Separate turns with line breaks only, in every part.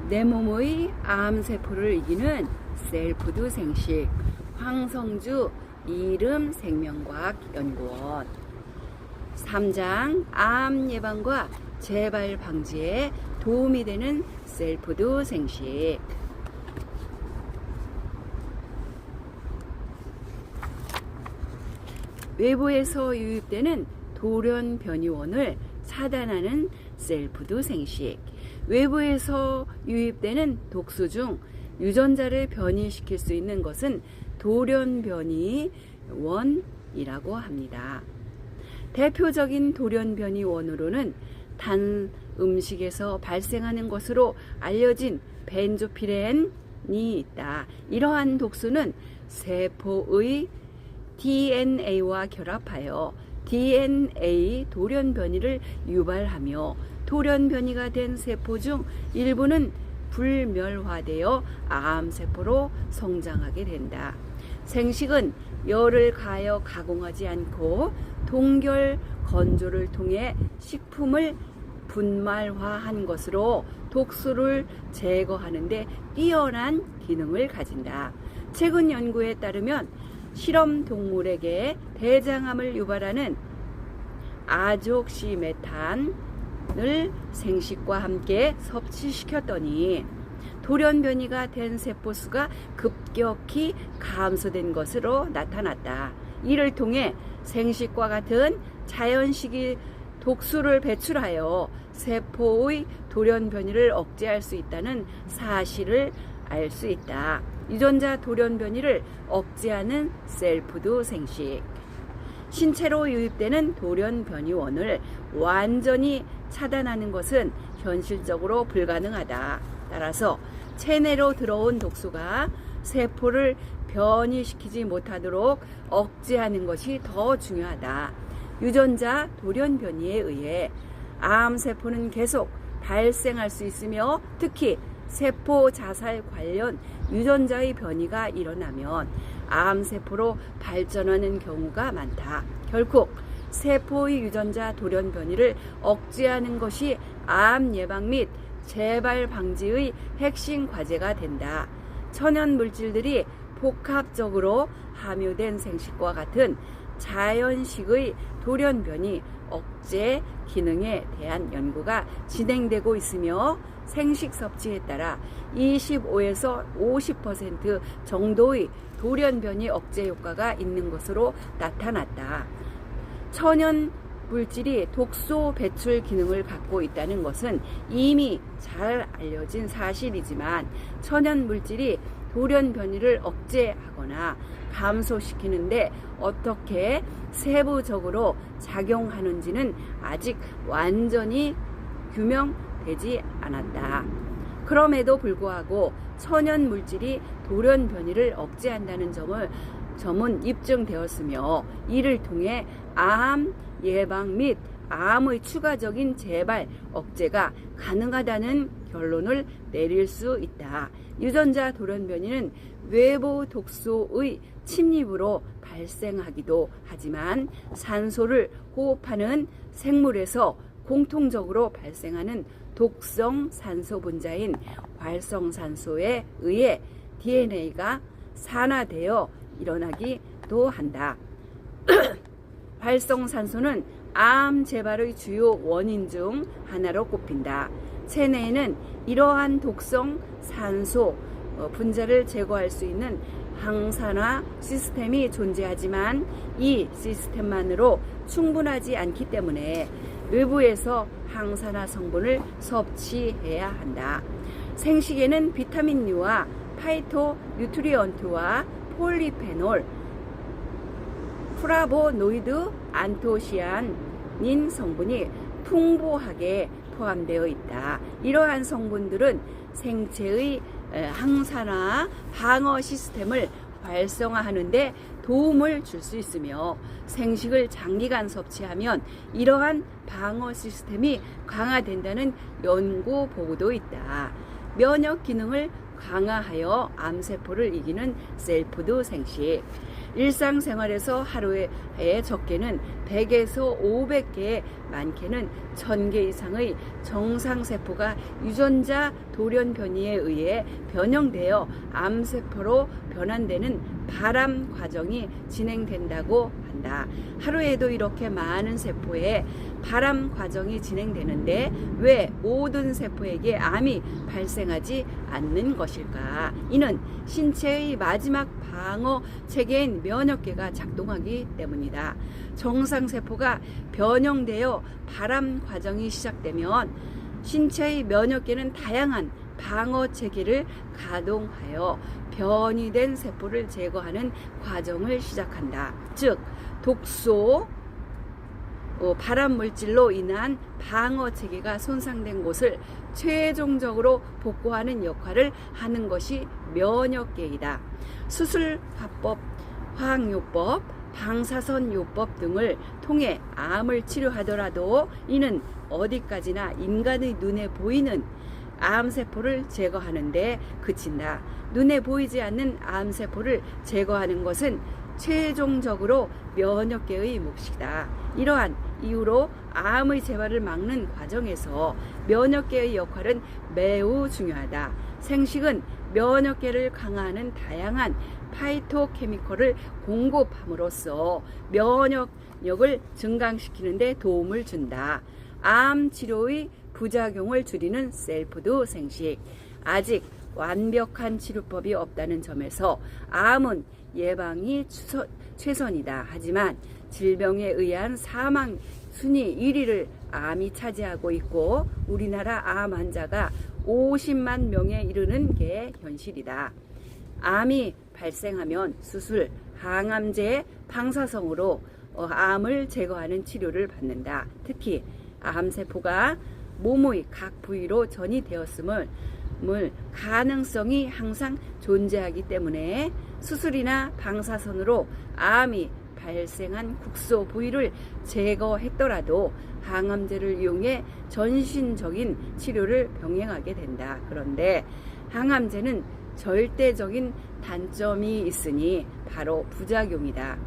내 몸의 암세포를 이기는 셀푸드 생식 황성주 이름 생명과학 연구원 3장 암 예방과 재발 방지에 도움이 되는 셀푸드 생식. 외부에서 유입되는 돌연 변이원을 차단하는 셀푸드 생식. 외부에서 유입되는 독소 중 유전자를 변이시킬 수 있는 것은 돌연 변이원이라고 합니다. 대표적인 돌연 변이원으로는 단 음식에서 발생하는 것으로 알려진 벤조피렌이 있다. 이러한 독소는 세포의 DNA와 결합하여 DNA 돌연 변이를 유발하며 돌연 변이가 된 세포 중 일부는 불멸화되어 암세포로 성장하게 된다. 생식은 열을 가하여 가공하지 않고 동결 건조를 통해 식품을 분말화한 것으로 독소를 제거하는 데 뛰어난 기능을 가진다. 최근 연구에 따르면 실험 동물에게 대장암을 유발하는 아족시메탄을 생식과 함께 섭취시켰더니 돌연 변이가 된 세포수가 급격히 감소된 것으로 나타났다. 이를 통해 생식과 같은 자연식이 독소를 배출하여 세포의 돌연 변이를 억제할 수 있다는 사실을 알 수 있다. 유전자 돌연 변이를 억제하는 셀푸드 생식. 신체로 유입되는 돌연 변이원을 완전히 차단하는 것은 현실적으로 불가능하다. 따라서 체내로 들어온 독소가 세포를 변이시키지 못하도록 억제하는 것이 더 중요하다. 유전자 돌연 변이에 의해 암세포는 계속 발생할 수 있으며 특히 세포 자살 관련 유전자의 변이가 일어나면 암세포로 발전하는 경우가 많다. 결국 세포의 유전자 돌연 변이를 억제하는 것이 암 예방 및 재발 방지의 핵심 과제가 된다. 천연 물질들이 복합적으로 함유된 생식과 같은 자연식의 돌연 변이 억제 기능에 대한 연구가 진행되고 있으며 생식 섭취에 따라 25에서 50% 정도의 돌연 변이 억제 효과가 있는 것으로 나타났다. 천연 물질이 독소 배출 기능을 갖고 있다는 것은 이미 잘 알려진 사실이지만 천연 물질이 돌연 변이를 억제하거나 감소시키는데 어떻게 세부적으로 작용하는지는 아직 완전히 규명되지 않았다. 그럼에도 불구하고 천연 물질이 돌연 변이를 억제한다는 점은 입증되었으며 이를 통해 암 예방 및 암의 추가적인 재발 억제가 가능하다는 결론을 내릴 수 있다. 유전자 돌연 변이는 외부 독소의 침입으로 발생하기도 하지만 산소를 호흡하는 생물에서 공통적으로 발생하는 독성 산소 분자인 활성산소에 의해 DNA가 산화되어 일어나기도 한다. 활성산소는 암 재발의 주요 원인 중 하나로 꼽힌다. 체내에는 이러한 독성 산소 분자를 제거할 수 있는 항산화 시스템이 존재하지만 이 시스템만으로 충분하지 않기 때문에 외부에서 항산화 성분을 섭취해야 한다. 생식에는 비타민류와 파이토 뉴트리언트와 폴리페놀, 플라보노이드, 안토시아닌 성분이 풍부하게 포함되어 있다. 이러한 성분들은 생체의 항산화 방어 시스템을 활성화하는 데 도움을 줄 수 있으며 생식을 장기간 섭취하면 이러한 방어 시스템이 강화된다는 연구 보고도 있다. 면역 기능을 강화하여 암세포를 이기는 셀푸드 생식. 일상생활에서 하루에 적게는 100에서 500개, 많게는 1000개 이상의 정상세포가 유전자 돌연 변이에 의해 변형되어 암세포로 변환되는 발암 과정이 진행된다고 한다. 하루에도 이렇게 많은 세포에 발암 과정이 진행되는데 왜 모든 세포에게 암이 발생하지 않는 것일까? 이는 신체의 마지막 방어 체계인 면역계가 작동하기 때문이다. 정상세포가 변형되어 발암 과정이 시작되면 신체의 면역계는 다양한 방어 체계를 가동하여 변이된 세포를 제거하는 과정을 시작한다. 즉, 독소, 발암 물질로 인한 방어 체계가 손상된 곳을 최종적으로 복구하는 역할을 하는 것이 면역계이다. 수술화법, 화학요법, 방사선요법 등을 통해 암을 치료하더라도 이는 어디까지나 인간의 눈에 보이는 암세포를 제거하는데 그친다. 눈에 보이지 않는 암세포를 제거하는 것은 최종적으로 면역계의 몫이다. 이러한 이유로 암의 재발을 막는 과정에서 면역계의 역할은 매우 중요하다. 생식은 면역계를 강화하는 다양한 파이토케미컬을 공급함으로써 면역력을 증강시키는 데 도움을 준다. 암 치료의 부작용을 줄이는 셀프드 생식. 아직 완벽한 치료법이 없다는 점에서 암은 예방이 최선이다. 하지만 질병에 의한 사망 순위 1위를 암이 차지하고 있고 우리나라 암 환자가 50만 명에 이르는 게 현실이다. 암이 발생하면 수술, 항암제, 방사선으로 암을 제거하는 치료를 받는다. 특히 암세포가 몸의 각 부위로 전이되었음을 가능성이 항상 존재하기 때문에 수술이나 방사선으로 암이 발생한 국소 부위를 제거했더라도 항암제를 이용해 전신적인 치료를 병행하게 된다. 그런데 항암제는 절대적인 단점이 있으니 바로 부작용이다.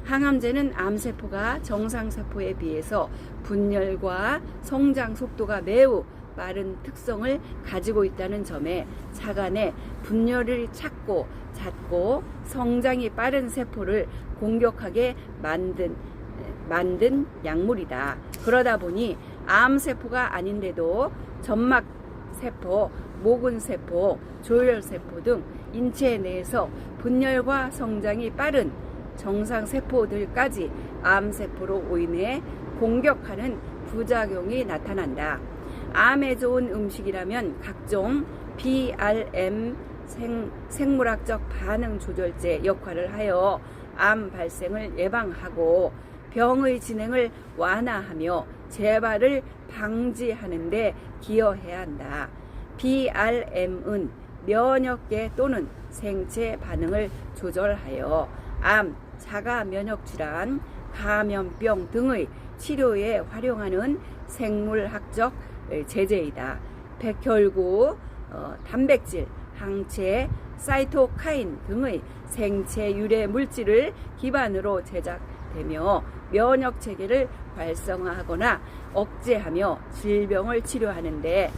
항암제는 암세포가 정상세포에 비해서 분열과 성장 속도가 매우 빠른 특성을 가지고 있다는 점에 차간에 분열을 찾고 잦고 성장이 빠른 세포를 공격하게 만든 약물이다. 그러다 보니 암세포가 아닌데도 점막세포, 모근세포, 조혈세포 등 인체 내에서 분열과 성장이 빠른 정상세포들까지 암세포로 인해 공격하는 부작용이 나타난다. 암에 좋은 음식이라면 각종 BRM 생물학적 반응 조절제 역할을 하여 암 발생을 예방하고 병의 진행을 완화하며 재발을 방지하는 데 기여해야 한다. BRM은 면역계 또는 생체 반응을 조절하여 암, 자가 면역질환, 감염병 등의 치료에 활용하는 생물학적 제제이다. 백혈구, 단백질, 항체, 사이토카인 등의 생체 유래 물질을 기반으로 제작되며 면역 체계를 활성화하거나 억제하며 질병을 치료하는데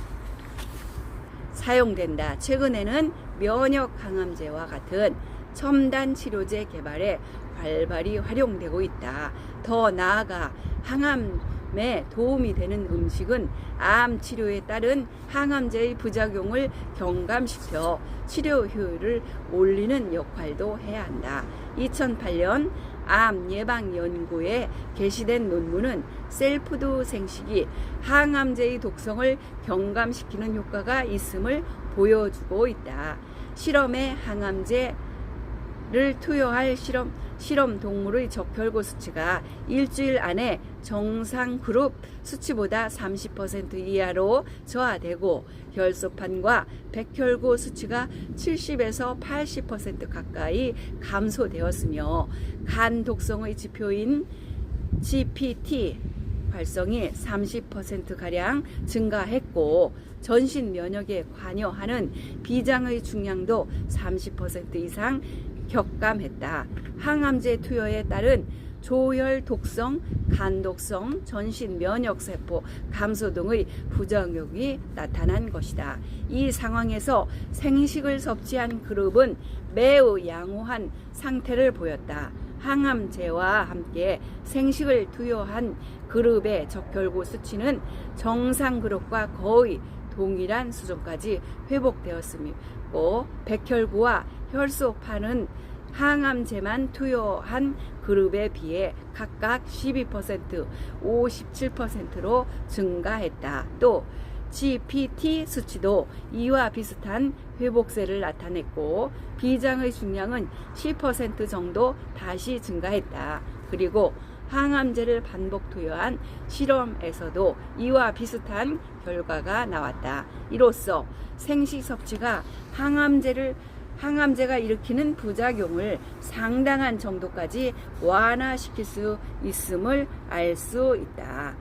사용된다. 최근에는 면역 항암제와 같은 첨단 치료제 개발에 활발히 활용되고 있다. 더 나아가 항암에 도움이 되는 음식은 암 치료에 따른 항암제의 부작용을 경감시켜 치료 효율을 올리는 역할도 해야 한다. 2008년 암 예방 연구에 게시된 논문은 셀프드 생식이 항암제의 독성을 경감시키는 효과가 있음을 보여주고 있다. 실험에 항암제를 투여할 실험 동물의 적혈구 수치가 일주일 안에 정상 그룹 수치보다 30% 이하로 저하되고 혈소판과 백혈구 수치가 70에서 80% 가까이 감소되었으며 간 독성의 지표인 GPT 활성이 30%가량 증가했고 전신 면역에 관여하는 비장의 중량도 30% 이상 격감했다. 항암제 투여에 따른 조혈 독성, 간 독성, 전신 면역 세포 감소 등의 부작용이 나타난 것이다. 이 상황에서 생식을 섭취한 그룹은 매우 양호한 상태를 보였다. 항암제와 함께 생식을 투여한 그룹의 적혈구 수치는 정상 그룹과 거의 동일한 수준까지 회복되었으며 백혈구와 혈소판은 항암제만 투여한 그룹에 비해 각각 12%, 57%로 증가했다. 또 GPT 수치도 이와 비슷한 회복세를 나타냈고 비장의 중량은 10% 정도 다시 증가했다. 그리고 항암제를 반복 투여한 실험에서도 이와 비슷한 결과가 나왔다. 이로써 생식 섭취가 항암제가 일으키는 부작용을 상당한 정도까지 완화시킬 수 있음을 알 수 있다.